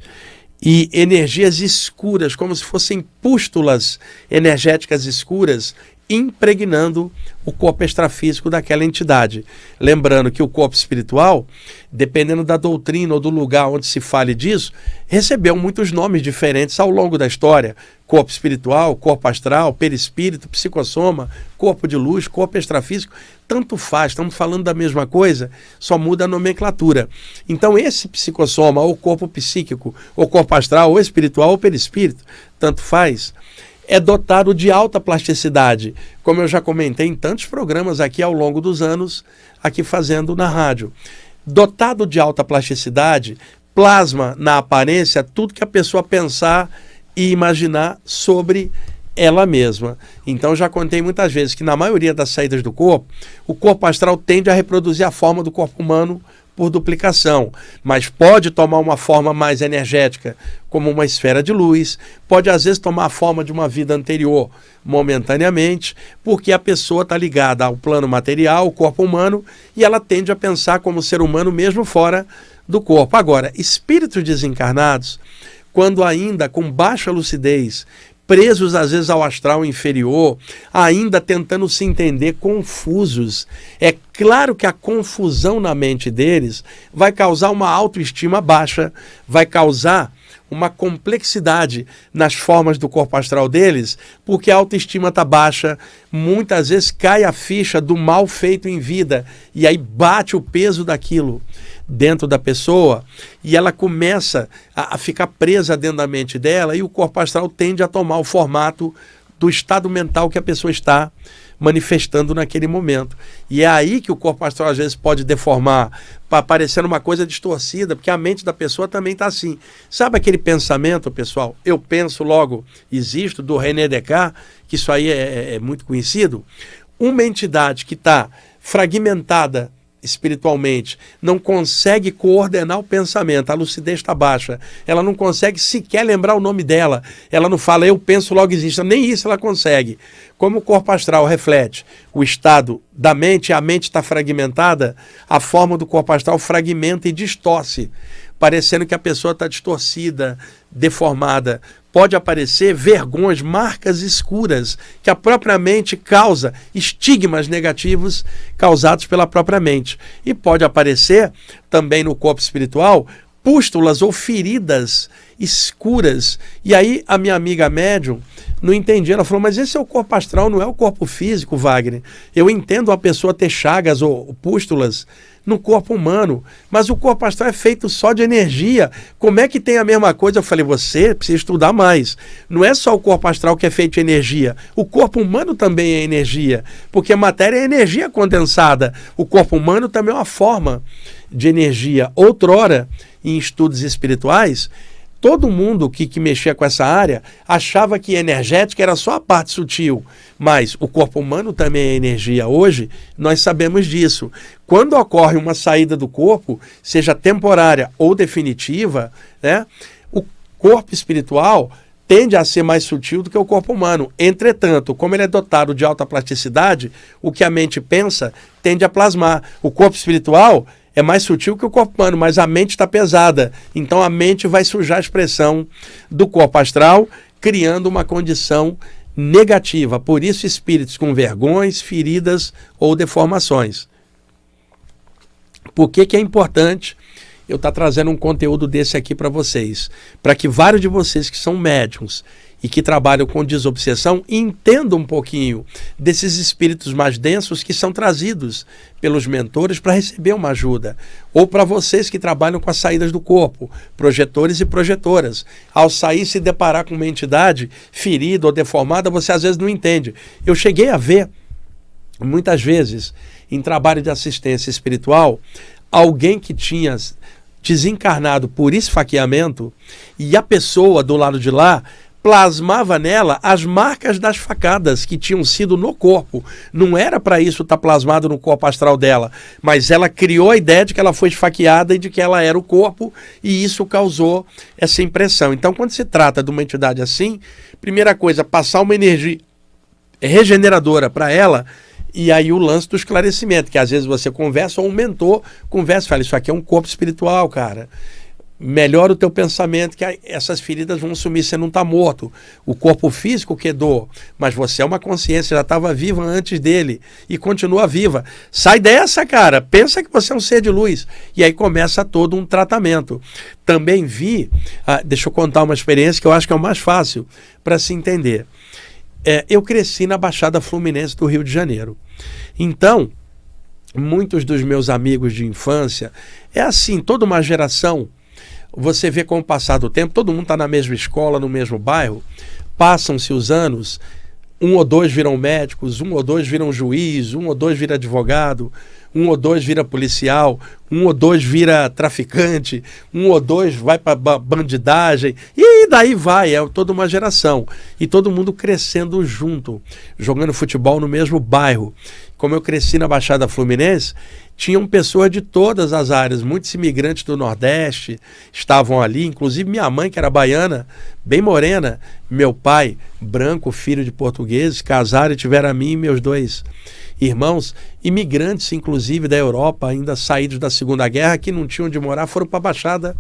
e energias escuras, como se fossem pústulas energéticas escuras, impregnando o corpo extrafísico daquela entidade. Lembrando que o corpo espiritual, dependendo da doutrina ou do lugar onde se fale disso, recebeu muitos nomes diferentes ao longo da história. Corpo espiritual, corpo astral, perispírito, psicossoma, corpo de luz, corpo extrafísico, tanto faz, estamos falando da mesma coisa, só muda a nomenclatura. Então esse psicossoma, ou corpo psíquico, ou corpo astral, ou espiritual, ou perispírito, tanto faz, é dotado de alta plasticidade, como eu já comentei em tantos programas aqui ao longo dos anos, aqui fazendo na rádio. Dotado de alta plasticidade, plasma na aparência tudo que a pessoa pensar e imaginar sobre ela mesma. Então já contei muitas vezes que na maioria das saídas do corpo, o corpo astral tende a reproduzir a forma do corpo humano por duplicação, mas pode tomar uma forma mais energética, como uma esfera de luz, pode às vezes tomar a forma de uma vida anterior momentaneamente, porque a pessoa está ligada ao plano material, o corpo humano, e ela tende a pensar como ser humano mesmo fora do corpo. Agora, espíritos desencarnados, quando ainda com baixa lucidez, presos às vezes ao astral inferior, ainda tentando se entender, confusos. É claro que a confusão na mente deles vai causar uma autoestima baixa, vai causar uma complexidade nas formas do corpo astral deles, porque a autoestima está baixa, muitas vezes cai a ficha do mal feito em vida, e aí bate o peso daquilo dentro da pessoa, e ela começa a ficar presa dentro da mente dela, e o corpo astral tende a tomar o formato do estado mental que a pessoa está manifestando naquele momento. E é aí que o corpo astral às vezes pode deformar, parecendo uma coisa distorcida, porque a mente da pessoa também está assim. Sabe aquele pensamento, pessoal? Eu penso, logo existo, do René Descartes, que isso aí é muito conhecido. Uma entidade que está fragmentada espiritualmente, não consegue coordenar o pensamento, a lucidez está baixa, ela não consegue sequer lembrar o nome dela, ela não fala eu penso logo existe, nem isso ela consegue. Como o corpo astral reflete o estado da mente, a mente está fragmentada, a forma do corpo astral fragmenta e distorce, parecendo que a pessoa está distorcida, deformada. Pode aparecer vergões, marcas escuras, que a própria mente causa, estigmas negativos causados pela própria mente. E pode aparecer também no corpo espiritual pústulas ou feridas escuras. E aí a minha amiga médium não entendia, ela falou, mas esse é o corpo astral, não é o corpo físico, Wagner. Eu entendo a pessoa ter chagas ou pústulas no corpo humano, mas o corpo astral é feito só de energia. Como é que tem a mesma coisa? Eu falei, você precisa estudar mais. Não é só o corpo astral que é feito de energia, o corpo humano também é energia, porque a matéria é energia condensada. O corpo humano também é uma forma de energia. Outrora, em estudos espirituais, todo mundo que mexia com essa área achava que energética era só a parte sutil, mas o corpo humano também é energia. Hoje, nós sabemos disso. Quando ocorre uma saída do corpo, seja temporária ou definitiva, né, o corpo espiritual tende a ser mais sutil do que o corpo humano. Entretanto, como ele é dotado de alta plasticidade, o que a mente pensa tende a plasmar. O corpo espiritual é mais sutil que o corpo humano, mas a mente está pesada. Então a mente vai sujar a expressão do corpo astral, criando uma condição negativa. Por isso, espíritos com vergões, feridas ou deformações. Por que é importante eu estar trazendo um conteúdo desse aqui para vocês? Para que vários de vocês que são médiums e que trabalham com desobsessão entendam um pouquinho desses espíritos mais densos que são trazidos pelos mentores para receber uma ajuda. Ou para vocês que trabalham com as saídas do corpo, projetores e projetoras. Ao sair e se deparar com uma entidade ferida ou deformada, você às vezes não entende. Eu cheguei a ver, muitas vezes, em trabalho de assistência espiritual, alguém que tinha desencarnado por esfaqueamento e a pessoa do lado de lá plasmava nela as marcas das facadas que tinham sido no corpo. Não era para isso estar plasmado no corpo astral dela, mas ela criou a ideia de que ela foi esfaqueada e de que ela era o corpo, e isso causou essa impressão. Então, quando se trata de uma entidade assim, primeira coisa, passar uma energia regeneradora para ela. E aí o lance do esclarecimento, que às vezes você conversa, ou um mentor conversa, fala, isso aqui é um corpo espiritual, cara. Melhora o teu pensamento, que essas feridas vão sumir, você não está morto. O corpo físico quedou, mas você é uma consciência, já estava viva antes dele e continua viva. Sai dessa, cara, pensa que você é um ser de luz. E aí começa todo um tratamento. Também vi, deixa eu contar uma experiência que eu acho que é o mais fácil para se entender. Eu cresci na Baixada Fluminense do Rio de Janeiro. Então, muitos dos meus amigos de infância, é assim, toda uma geração, você vê com o passar do tempo, todo mundo está na mesma escola, no mesmo bairro, passam-se os anos, um ou dois viram médicos, um ou dois viram juiz, um ou dois vira advogado, um ou dois vira policial, um ou dois vira traficante, um ou dois vai para bandidagem, e daí vai, é toda uma geração. E todo mundo crescendo junto, jogando futebol no mesmo bairro. Como eu cresci na Baixada Fluminense, tinham pessoas de todas as áreas, muitos imigrantes do Nordeste estavam ali, inclusive minha mãe, que era baiana, bem morena, meu pai, branco, filho de portugueses, casaram e tiveram a mim e meus dois irmãos, imigrantes inclusive da Europa, ainda saídos da Segunda Guerra, que não tinham onde morar, foram para a Baixada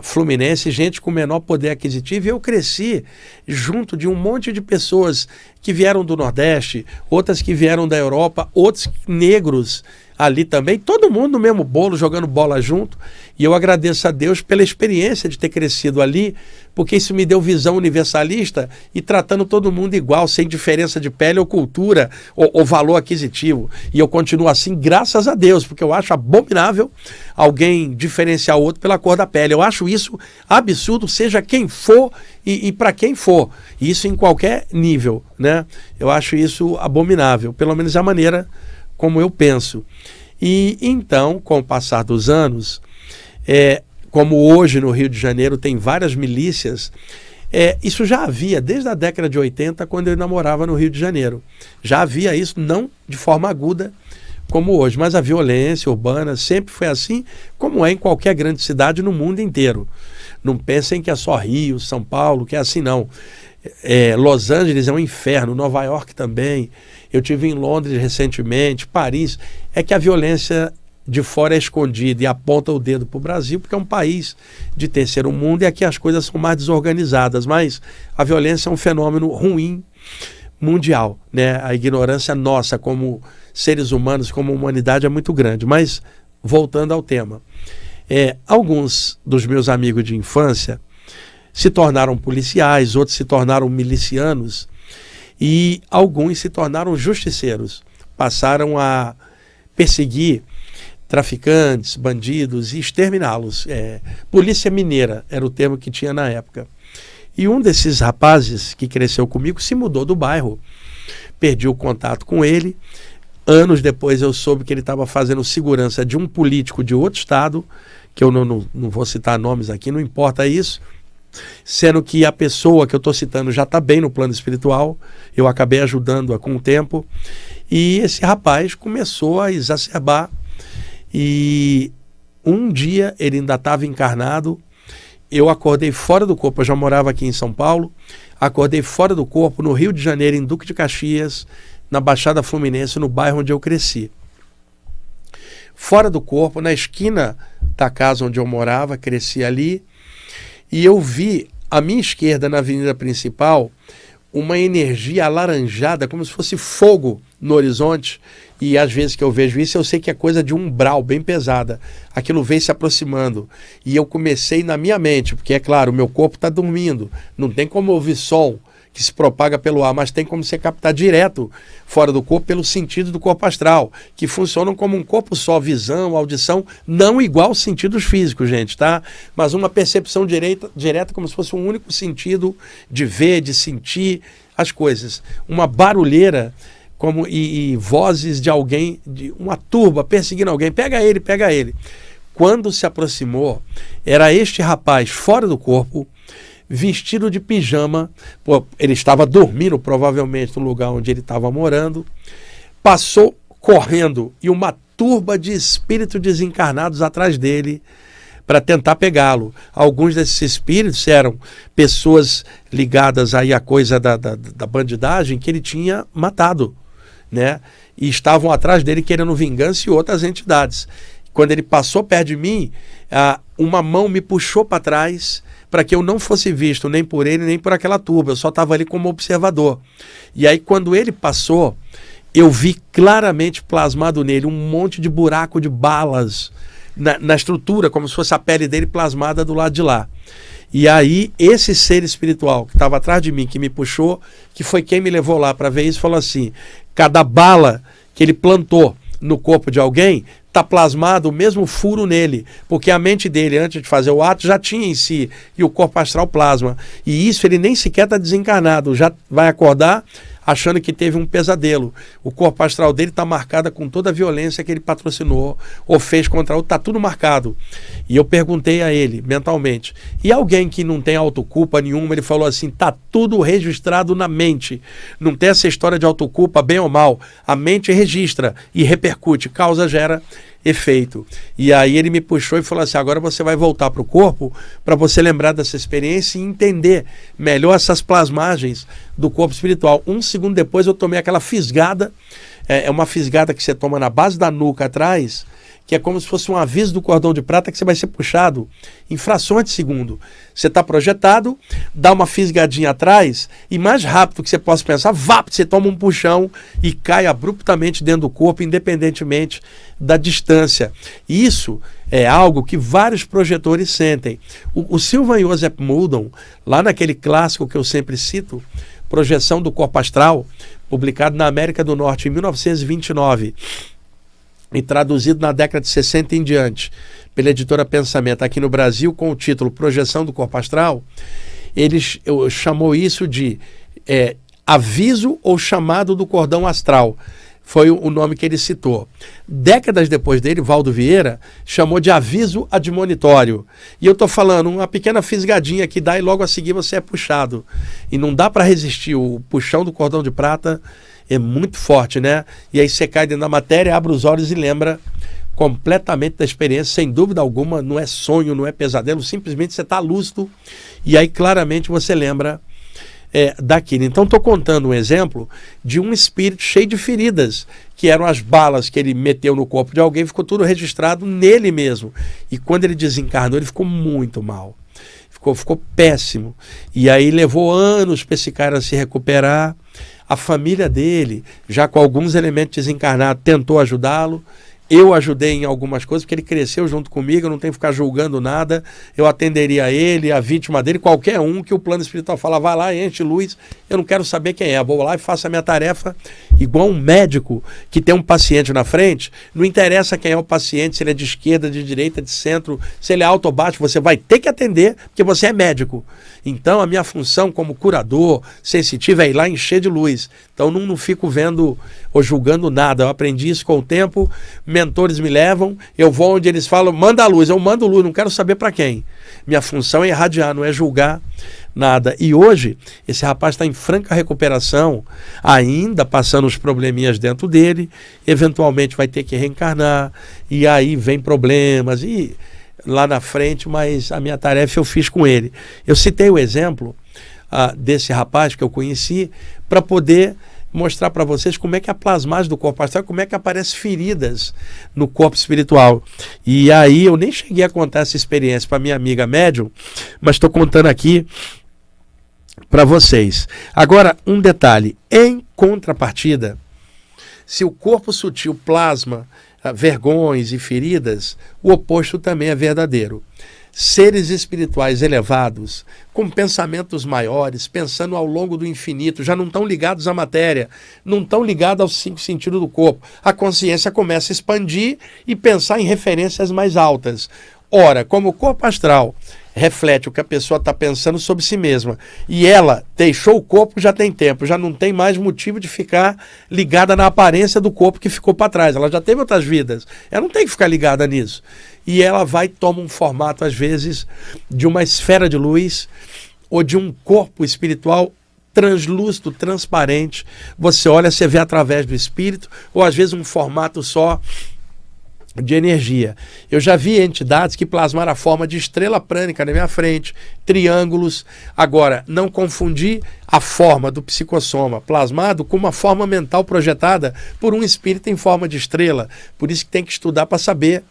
Fluminense, gente com menor poder aquisitivo, e eu cresci junto de um monte de pessoas que vieram do Nordeste, outras que vieram da Europa, outros negros ali também, todo mundo no mesmo bolo, jogando bola junto, e eu agradeço a Deus pela experiência de ter crescido ali, porque isso me deu visão universalista e tratando todo mundo igual, sem diferença de pele ou cultura ou valor aquisitivo. E eu continuo assim, graças a Deus, porque eu acho abominável alguém diferenciar o outro pela cor da pele. Eu acho isso absurdo, seja quem for e para quem for. Isso em qualquer nível, né? Eu acho isso abominável, pelo menos é a maneira como eu penso. E então, com o passar dos anos, como hoje no Rio de Janeiro tem várias milícias, isso já havia desde a década de 80, quando eu namorava no Rio de Janeiro. Já havia isso, não de forma aguda como hoje, mas a violência urbana sempre foi assim, como é em qualquer grande cidade no mundo inteiro. Não pensem que é só Rio, São Paulo, que é assim não. Los Angeles é um inferno, Nova York também. Eu estive em Londres recentemente, Paris. É que a violência de fora é escondida e aponta o dedo para o Brasil, porque é um país de terceiro mundo e aqui as coisas são mais desorganizadas. Mas a violência é um fenômeno ruim mundial, né? A ignorância nossa como seres humanos, como humanidade, é muito grande. Mas, voltando ao tema, Alguns dos meus amigos de infância se tornaram policiais, outros se tornaram milicianos e alguns se tornaram justiceiros. Passaram a perseguir traficantes, bandidos e exterminá-los. Polícia mineira era o termo que tinha na época. E um desses rapazes que cresceu comigo se mudou do bairro. Perdi o contato com ele. Anos depois eu soube que ele estava fazendo segurança de um político de outro estado, que eu não vou citar nomes aqui, não importa isso, sendo que a pessoa que eu estou citando já está bem no plano espiritual, eu acabei ajudando-a com o tempo, e esse rapaz começou a exacerbar, e um dia ele ainda estava encarnado, eu acordei fora do corpo, eu já morava aqui em São Paulo, acordei fora do corpo no Rio de Janeiro, em Duque de Caxias, na Baixada Fluminense, no bairro onde eu cresci. Fora do corpo, na esquina da casa onde eu morava, cresci ali, e eu vi à minha esquerda, na avenida principal, uma energia alaranjada, como se fosse fogo no horizonte, e às vezes que eu vejo isso, eu sei que é coisa de umbral, bem pesada. Aquilo vem se aproximando, e eu comecei na minha mente, porque é claro, o meu corpo está dormindo, não tem como ouvir som que se propaga pelo ar, mas tem como você captar direto fora do corpo pelo sentido do corpo astral, que funcionam como um corpo só, visão, audição, não igual aos sentidos físicos, gente, tá? Mas uma percepção direta como se fosse um único sentido de ver, de sentir as coisas. Uma barulheira e vozes de alguém, de uma turba perseguindo alguém, pega ele, pega ele. Quando se aproximou, era este rapaz fora do corpo, vestido de pijama, ele estava dormindo provavelmente no lugar onde ele estava morando, passou correndo e uma turba de espíritos desencarnados atrás dele para tentar pegá-lo. Alguns desses espíritos eram pessoas ligadas aí à coisa da bandidagem que ele tinha matado, né? E estavam atrás dele querendo vingança, e outras entidades. Quando ele passou perto de mim, uma mão me puxou para trás para que eu não fosse visto nem por ele, nem por aquela turba. Eu só estava ali como observador. E aí, quando ele passou, eu vi claramente plasmado nele um monte de buraco de balas na estrutura, como se fosse a pele dele plasmada do lado de lá. E aí, esse ser espiritual que estava atrás de mim, que me puxou, que foi quem me levou lá para ver isso, falou assim: cada bala que ele plantou no corpo de alguém, está plasmado o mesmo furo nele, porque a mente dele, antes de fazer o ato, já tinha em si, e o corpo astral plasma. E isso ele nem sequer está desencarnado, já vai acordar achando que teve um pesadelo. O corpo astral dele está marcado com toda a violência que ele patrocinou ou fez contra outro, está tudo marcado. E eu perguntei a ele, mentalmente, e alguém que não tem autoculpa nenhuma, ele falou assim: está tudo registrado na mente. Não tem essa história de autoculpa, bem ou mal. A mente registra e repercute, causa gera efeito. E aí ele me puxou e falou assim: agora você vai voltar para o corpo para você lembrar dessa experiência e entender melhor essas plasmagens do corpo espiritual. Um segundo depois eu tomei aquela fisgada, é uma fisgada que você toma na base da nuca atrás, que é como se fosse um aviso do cordão de prata que você vai ser puxado em frações de segundo. Você está projetado, dá uma fisgadinha atrás e mais rápido que você possa pensar, você toma um puxão e cai abruptamente dentro do corpo, independentemente da distância. Isso é algo que vários projetores sentem. O Sylvan Joseph Muldon, lá naquele clássico que eu sempre cito, Projeção do Corpo Astral, publicado na América do Norte em 1929, e traduzido na década de 60 em diante pela editora Pensamento aqui no Brasil com o título Projeção do Corpo Astral, ele chamou isso de aviso ou chamado do cordão astral. Foi o nome que ele citou. Décadas depois dele, Valdo Vieira chamou de aviso admonitório. E eu estou falando uma pequena fisgadinha que dá e logo a seguir você é puxado. E não dá para resistir. O puxão do cordão de prata é muito forte, né? E aí você cai dentro da matéria, abre os olhos e lembra completamente da experiência, sem dúvida alguma. Não é sonho, não é pesadelo, simplesmente você está lúcido e aí claramente você lembra daquilo. Então estou contando um exemplo de um espírito cheio de feridas, que eram as balas que ele meteu no corpo de alguém, ficou tudo registrado nele mesmo. E quando ele desencarnou, ele ficou muito mal. Ficou péssimo. E aí levou anos para esse cara se recuperar. A família dele, já com alguns elementos desencarnados, tentou ajudá-lo. Eu ajudei em algumas coisas, porque ele cresceu junto comigo, eu não tenho que ficar julgando nada, eu atenderia ele, a vítima dele, qualquer um que o plano espiritual fala, vai lá, enche luz, eu não quero saber quem é, vou lá e faço a minha tarefa, igual um médico que tem um paciente na frente, não interessa quem é o paciente, se ele é de esquerda, de direita, de centro, se ele é alto ou baixo, você vai ter que atender, porque você é médico. Então a minha função como curador, sensitivo, é ir lá encher de luz. Então não fico vendo ou julgando nada, eu aprendi isso com o tempo, mentores me levam, eu vou onde eles falam, manda a luz, eu mando luz, não quero saber para quem. Minha função é irradiar, não é julgar nada. E hoje, esse rapaz está em franca recuperação, ainda passando os probleminhas dentro dele, eventualmente vai ter que reencarnar, e aí vem problemas, e lá na frente, mas a minha tarefa eu fiz com ele. Eu citei o exemplo desse rapaz que eu conheci, para poder mostrar para vocês como é que a plasmagem do corpo astral, como é que aparecem feridas no corpo espiritual. E aí eu nem cheguei a contar essa experiência para minha amiga médium, mas estou contando aqui para vocês. Agora, um detalhe, em contrapartida, se o corpo sutil plasma vergões e feridas, o oposto também é verdadeiro. Seres espirituais elevados, com pensamentos maiores, pensando ao longo do infinito, já não estão ligados à matéria, não estão ligados aos 5 sentidos do corpo. A consciência começa a expandir e pensar em referências mais altas. Ora, como o corpo astral reflete o que a pessoa está pensando sobre si mesma, e ela deixou o corpo já tem tempo, já não tem mais motivo de ficar ligada na aparência do corpo que ficou para trás, ela já teve outras vidas, ela não tem que ficar ligada nisso. E ela vai e toma um formato, às vezes, de uma esfera de luz ou de um corpo espiritual translúcido, transparente. Você olha, você vê através do espírito, ou às vezes um formato só de energia. Eu já vi entidades que plasmaram a forma de estrela prânica na minha frente, triângulos. Agora, não confundir a forma do psicossoma plasmado com uma forma mental projetada por um espírito em forma de estrela. Por isso que tem que estudar para saber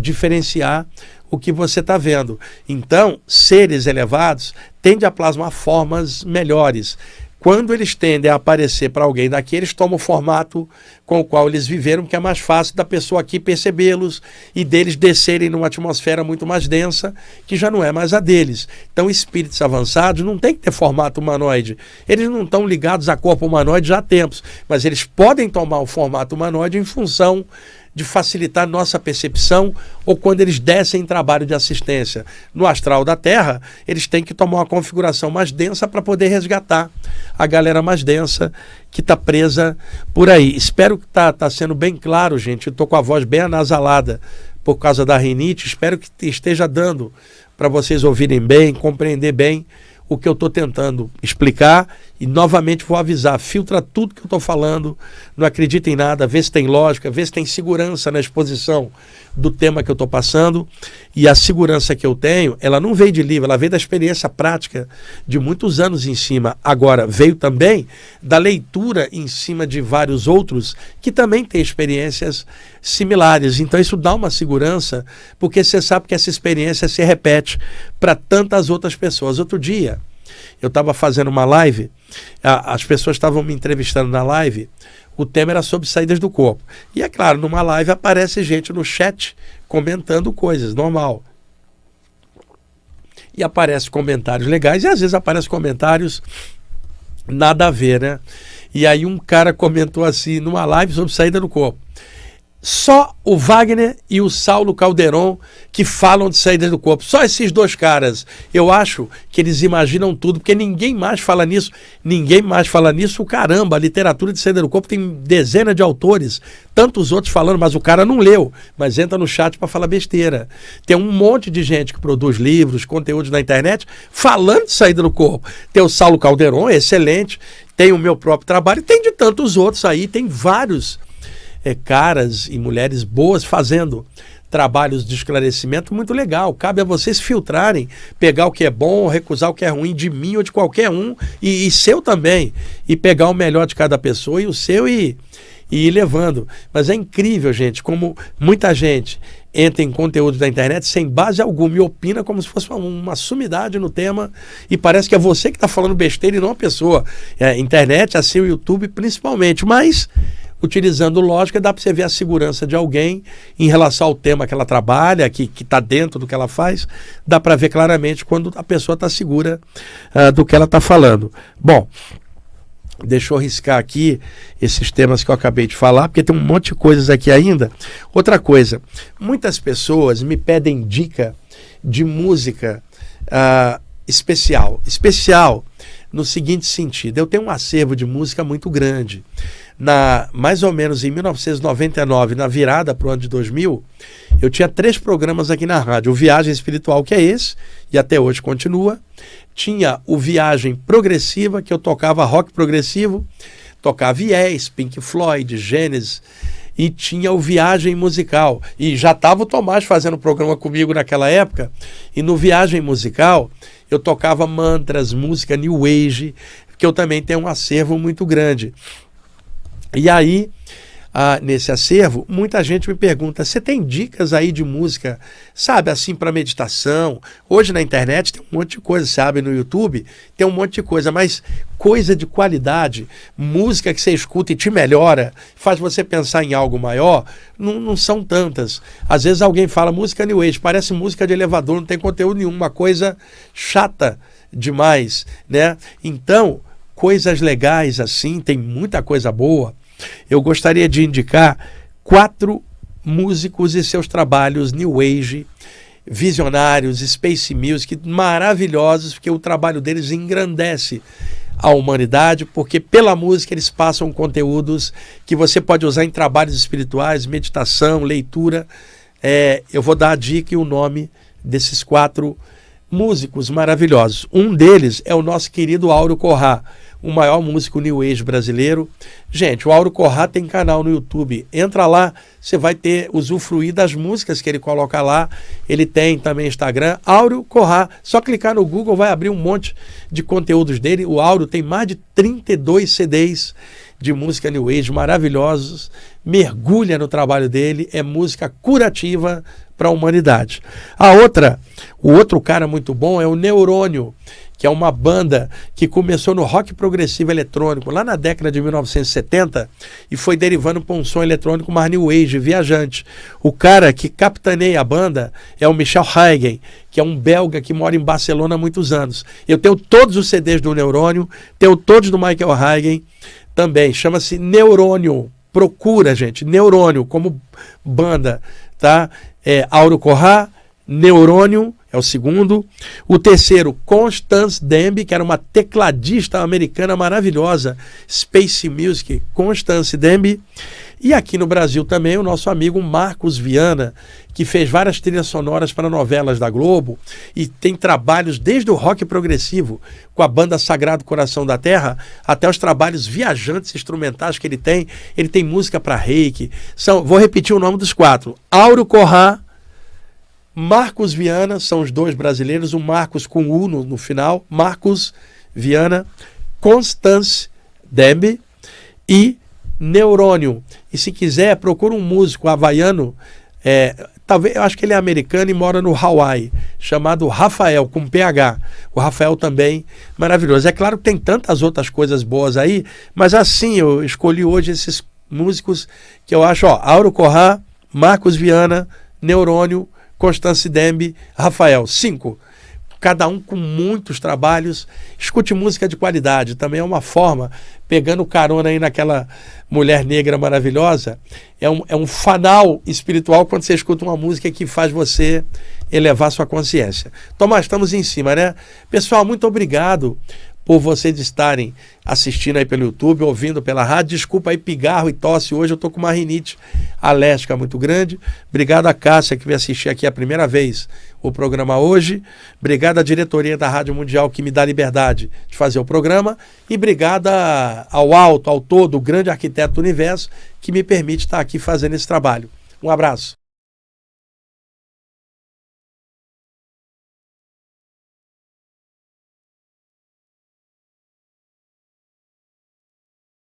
diferenciar o que você está vendo. Então, seres elevados tendem a plasmar formas melhores. Quando eles tendem a aparecer para alguém daqui, eles tomam o formato com o qual eles viveram, que é mais fácil da pessoa aqui percebê-los e deles descerem numa atmosfera muito mais densa, que já não é mais a deles. Então, espíritos avançados não tem que ter formato humanoide. Eles não estão ligados a corpo humanoide já há tempos, mas eles podem tomar o formato humanoide em função de facilitar nossa percepção, ou quando eles descem em trabalho de assistência no astral da Terra, eles têm que tomar uma configuração mais densa para poder resgatar a galera mais densa que está presa por aí. Espero que tá sendo bem claro, gente. Eu estou com a voz bem anasalada por causa da rinite. Espero que esteja dando para vocês ouvirem bem, compreender bem o que eu estou tentando explicar. E novamente vou avisar, filtra tudo que eu estou falando, não acredita em nada, vê se tem lógica, vê se tem segurança na exposição do tema que eu estou passando. E a segurança que eu tenho, ela não veio de livro, ela veio da experiência prática de muitos anos em cima. Agora, veio também da leitura em cima de vários outros que também têm experiências similares. Então isso dá uma segurança, porque você sabe que essa experiência se repete para tantas outras pessoas. Outro dia, eu estava fazendo uma live, as pessoas estavam me entrevistando na live, o tema era sobre saídas do corpo. E é claro, numa live aparece gente no chat comentando coisas, normal. E aparecem comentários legais, e às vezes aparecem comentários nada a ver, né? E aí um cara comentou assim, numa live sobre saída do corpo: só o Wagner e o Saulo Calderon que falam de saída do corpo. Só esses dois caras. Eu acho que eles imaginam tudo, porque ninguém mais fala nisso. Ninguém mais fala nisso. Caramba, a literatura de saída do corpo tem dezenas de autores, tantos outros falando, mas o cara não leu, mas entra no chat para falar besteira. Tem um monte de gente que produz livros, conteúdos na internet, falando de saída do corpo. Tem o Saulo Calderon, excelente. Tem o meu próprio trabalho, tem de tantos outros aí, tem vários caras e mulheres boas fazendo trabalhos de esclarecimento muito legal. Cabe a vocês filtrarem, pegar o que é bom, recusar o que é ruim de mim ou de qualquer um, e seu também, e pegar o melhor de cada pessoa e o seu e ir levando. Mas é incrível, gente, como muita gente entra em conteúdo da internet sem base alguma e opina como se fosse uma sumidade no tema, e parece que é você que está falando besteira e não a pessoa. Internet, assim, o YouTube principalmente, mas utilizando lógica, dá para você ver a segurança de alguém em relação ao tema que ela trabalha, que está dentro do que ela faz, dá para ver claramente quando a pessoa está segura do que ela está falando. Bom, deixa eu riscar aqui esses temas que eu acabei de falar, porque tem um monte de coisas aqui ainda. Outra coisa, muitas pessoas me pedem dica de música especial no seguinte sentido: eu tenho um acervo de música muito grande. Mais ou menos em 1999, na virada para o ano de 2000, eu tinha 3 programas aqui na rádio. O Viagem Espiritual, que é esse, e até hoje continua. Tinha o Viagem Progressiva, que eu tocava rock progressivo, tocava Yes, Pink Floyd, Genesis, e tinha o Viagem Musical. E já estava o Tomás fazendo programa comigo naquela época, e no Viagem Musical eu tocava mantras, música New Age, que eu também tenho um acervo muito grande. E aí, nesse acervo, muita gente me pergunta: você tem dicas aí de música, sabe, assim, para meditação? Hoje na internet tem um monte de coisa, sabe, no YouTube tem um monte de coisa, mas coisa de qualidade, música que você escuta e te melhora, faz você pensar em algo maior, não são tantas. Às vezes alguém fala música New Age, parece música de elevador, não tem conteúdo nenhum, uma coisa chata demais, né? Então, coisas legais assim, tem muita coisa boa. Eu gostaria de indicar 4 músicos e seus trabalhos New Age, visionários, Space Music, maravilhosos, porque o trabalho deles engrandece a humanidade, porque pela música eles passam conteúdos que você pode usar em trabalhos espirituais, meditação, leitura. Eu vou dar a dica e o nome desses 4 músicos maravilhosos. Um deles é o nosso querido Áureo Corrá, o maior músico New Age brasileiro. Gente, o Áureo Corrá tem canal no YouTube. Entra lá, você vai usufruir das músicas que ele coloca lá. Ele tem também Instagram, Áureo Corrá. Só clicar no Google, vai abrir um monte de conteúdos dele. O Áureo tem mais de 32 CDs de música New Age maravilhosos. Mergulha no trabalho dele, é música curativa para a humanidade. O outro cara muito bom é o Neurônio, que é uma banda que começou no rock progressivo eletrônico lá na década de 1970 e foi derivando para um som eletrônico mais New Age, viajante. O cara que capitaneia a banda é o Michel Huygens, que é um belga que mora em Barcelona há muitos anos. Eu tenho todos os CDs do Neurônio, tenho todos do Michael Huygens também. Chama-se Neurônio. Procura, gente, Neurônio como banda, tá? Áureo Corrá, Neurônio é o segundo. O terceiro, Constance Demby, que era uma tecladista americana maravilhosa, Space Music, Constance Demby. E aqui no Brasil também o nosso amigo Marcos Viana, que fez várias trilhas sonoras para novelas da Globo e tem trabalhos desde o rock progressivo com a banda Sagrado Coração da Terra até os trabalhos viajantes instrumentais que ele tem. Ele tem música para reiki. Vou repetir o nome dos 4. Áureo Corrá, Marcos Viana, são os 2 brasileiros, o Marcos com U no final, Marcos Viana, Constance Demby e Neurônio. E se quiser, procura um músico havaiano, talvez, eu acho que ele é americano e mora no Hawaii, chamado Rafael, com PH. O Rafael também, maravilhoso. É claro que tem tantas outras coisas boas aí, mas assim, eu escolhi hoje esses músicos que eu acho, Áureo Corrá, Marcos Viana, Neurônio, Constance Demby, Rafael. 5. Cada um com muitos trabalhos. Escute música de qualidade. Também é uma forma, pegando carona aí naquela mulher negra maravilhosa, é um fanal espiritual quando você escuta uma música que faz você elevar sua consciência. Tomás, estamos em cima, né? Pessoal, muito obrigado por vocês estarem assistindo aí pelo YouTube, ouvindo pela rádio. Desculpa aí pigarro e tosse, hoje eu estou com uma rinite alérgica muito grande. Obrigado a Cássia, que veio assistir aqui a primeira vez o programa hoje. Obrigado à diretoria da Rádio Mundial, que me dá liberdade de fazer o programa. E obrigado ao alto, ao todo, o grande arquiteto do universo, que me permite estar aqui fazendo esse trabalho. Um abraço.